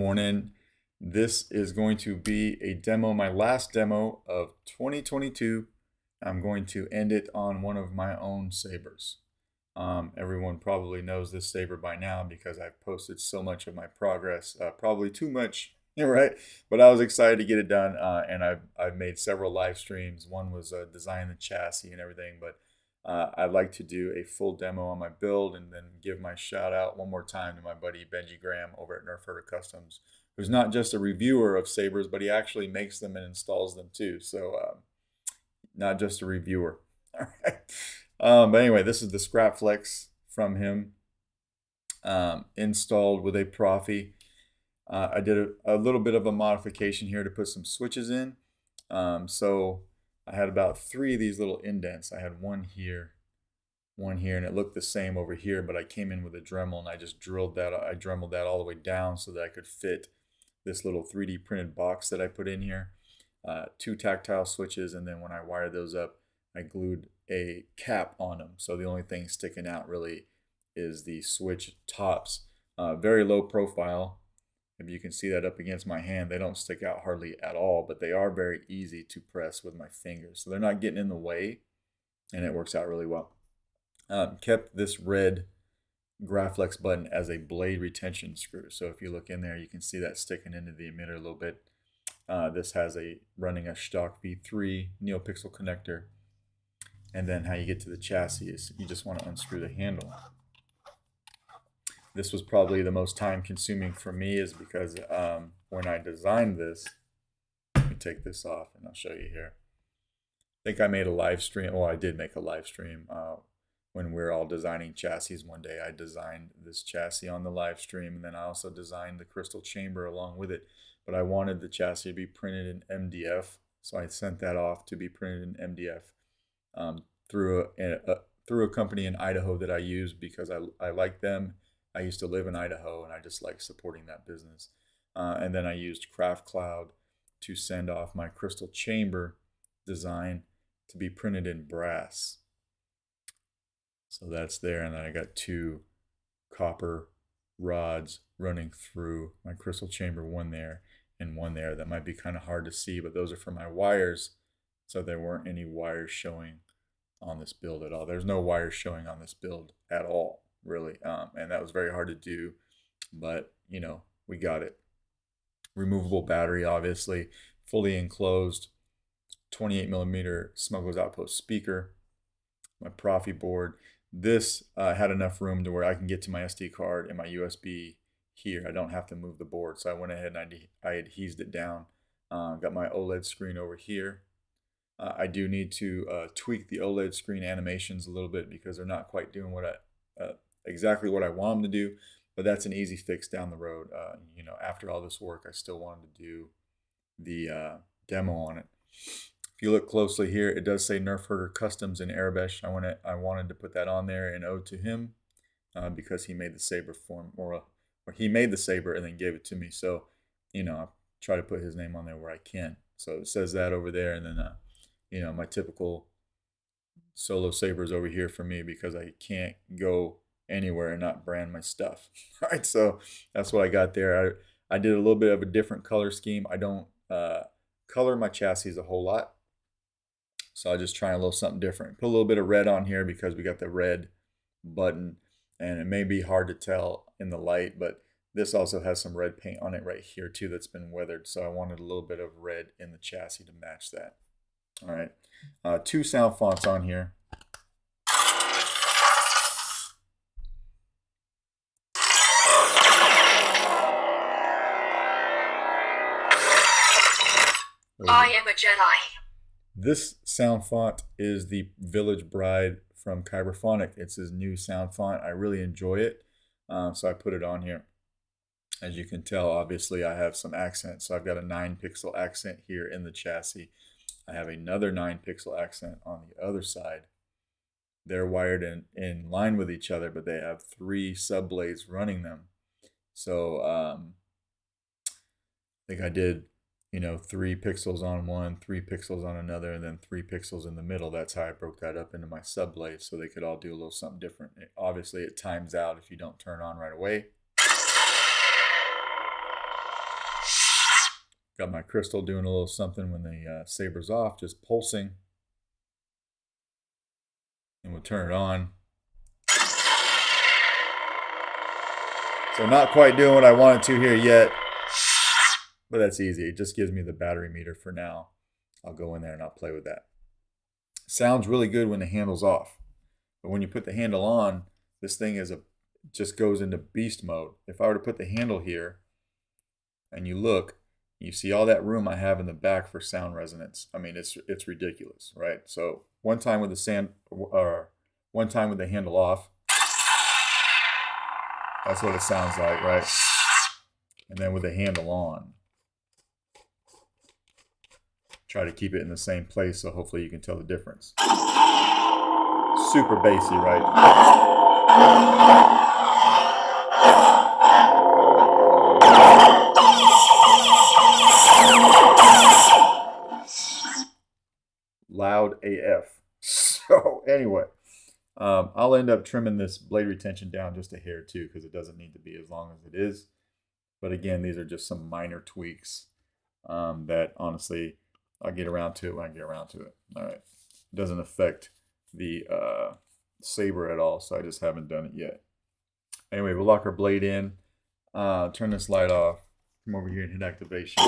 morning. This is going to be a demo, my last demo of 2022. I'm going to end it on one of my own sabers. Everyone probably knows this saber by now because I've posted so much of my progress, probably too much, right? But I was excited to get it done, and I've made several live streams. One was designing the chassis and everything, but I'd like to do a full demo on my build and then give my shout out one more time to my buddy Benji Graham over at Nerfherder Customs, who's not just a reviewer of sabers, but he actually makes them and installs them too. So not just a reviewer. All right. But anyway, this is the Scrapflex from him, installed with a Proffie. I did a little bit of a modification here to put some switches in. So I had about 3 of these little indents. I had one here, and it looked the same over here, but I came in with a Dremel and I just drilled that. I dremeled that all the way down so that I could fit this little 3D printed box that I put in here. 2 tactile switches, and then when I wired those up, I glued a cap on them. So the only thing sticking out really is the switch tops. Very low profile. If you can see that up against my hand, they don't stick out hardly at all, but they are very easy to press with my fingers. So they're not getting in the way, and it works out really well. Kept this red Scrapflex button as a blade retention screw. So if you look in there, you can see that sticking into the emitter a little bit. This has running a stock V3 NeoPixel connector. And then how you get to the chassis is you just want to unscrew the handle. This was probably the most time consuming for me, is because when I designed this, let me take this off and I'll show you here. I think I made a live stream. Well, I did make a live stream when we were all designing chassis one day. I designed this chassis on the live stream, and then I also designed the crystal chamber along with it. But I wanted the chassis to be printed in MDF, so I sent that off to be printed in MDF through a company in Idaho that I use because I like them. I used to live in Idaho, and I just like supporting that business. And then I used Craft Cloud to send off my crystal chamber design to be printed in brass. So that's there, and then I got 2 copper rods running through my crystal chamber, one there and one there. That might be kind of hard to see, but those are for my wires, so there weren't any wires showing on this build at all. There's no wires showing on this build at all, really, and that was very hard to do, but you know, we got it. Removable battery, obviously, fully enclosed 28mm Smuggler's Outpost speaker, my Proffie board. This had enough room to where I can get to my SD card and my USB here. I don't have to move the board, so I went ahead and I adhesed it down. Got my OLED screen over here. I do need to tweak the OLED screen animations a little bit because they're not quite doing exactly what I want them to do, but that's an easy fix down the road. You know, after all this work, I still wanted to do the demo on it. If you look closely here, it does say Nerfherder Customs in Arabic. I wanted to put that on there in ode to him because he made the saber for me, or he made the saber and then gave it to me. So, you know, I try to put his name on there where I can. So it says that over there, and then you know, my typical solo sabers over here for me because I can't go anywhere and not brand my stuff. All right, so that's what I got there. I did a little bit of a different color scheme. I don't color my chassis a whole lot, so I just try a little something different. Put a little bit of red on here because we got the red button, and it may be hard to tell in the light, but this also has some red paint on it right here too that's been weathered, so I wanted a little bit of red in the chassis to match that. All right, 2 sound fonts on here. I am a Jedi. This sound font is the Village Bride from Kyberphonic. It's his new sound font. I really enjoy it, so I put it on here. As you can tell, obviously, I have some accent. So I've got a 9-pixel accent here in the chassis. I have another 9-pixel accent on the other side. They're wired in line with each other, but they have 3 sub-blades running them. So I think I did, you know, 3 pixels on one, 3 pixels on another, and then 3 pixels in the middle. That's how I broke that up into my sub-blades, so they could all do a little something different. Obviously, it times out if you don't turn on right away. Got my crystal doing a little something when the saber's off, just pulsing. And we'll turn it on. So not quite doing what I wanted to here yet, but that's easy. It just gives me the battery meter for now. I'll go in there and I'll play with that. Sounds really good when the handle's off, but when you put the handle on, this thing just goes into beast mode. If I were to put the handle here and you look, you see all that room I have in the back for sound resonance. I mean, it's ridiculous, right? So one time with the handle off, that's what it sounds like, right? And then with the handle on, try to keep it in the same place so hopefully you can tell the difference. Super bassy, right? Loud AF. So anyway, I'll end up trimming this blade retention down just a hair too, because it doesn't need to be as long as it is. But again, these are just some minor tweaks that honestly, I'll get around to it when I get around to it. All right. It doesn't affect the saber at all, so I just haven't done it yet. Anyway, we'll lock our blade in, turn this light off, come over here and hit activation.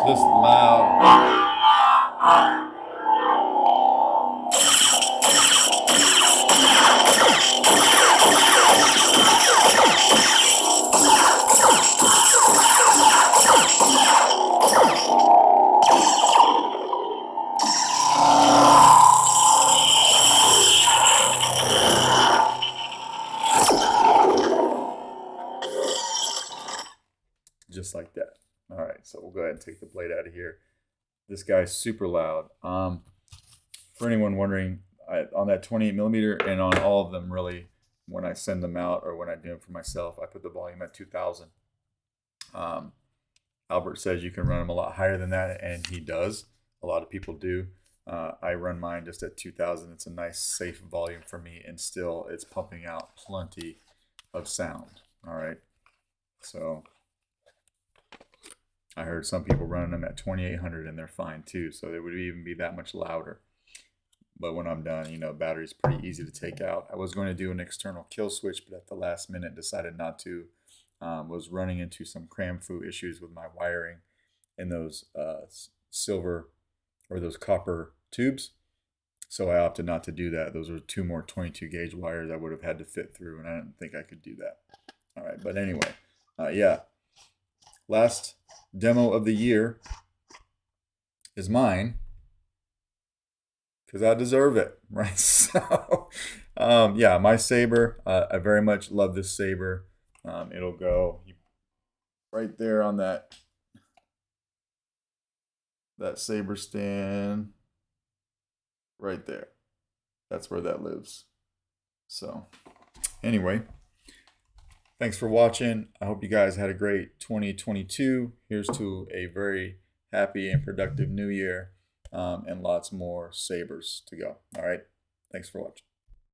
Just loud. Just like that. All right, so we'll go ahead and take the blade out of here. This guy's super loud. For anyone wondering, on that 28 millimeter and on all of them, really, when I send them out or when I do them for myself, I put the volume at 2,000. Albert says you can run them a lot higher than that, and he does. A lot of people do. I run mine just at 2,000. It's a nice, safe volume for me, and still it's pumping out plenty of sound. All right, so I heard some people running them at 2,800 and they're fine too, so they would even be that much louder. But when I'm done, you know, battery's pretty easy to take out. I was going to do an external kill switch, but at the last minute decided not to. Was running into some cram-fu issues with my wiring in those silver or those copper tubes. So I opted not to do that. Those were 2 more 22 gauge wires I would have had to fit through, and I didn't think I could do that. All right, but anyway, yeah. Last demo of the year is mine because I deserve it, right? So, yeah, my saber. I very much love this saber. It'll go right there on that saber stand, right there. That's where that lives. So Anyway, thanks for watching. I hope you guys had a great 2022. Here's to a very happy and productive new year, and lots more sabers to go. All right. Thanks for watching.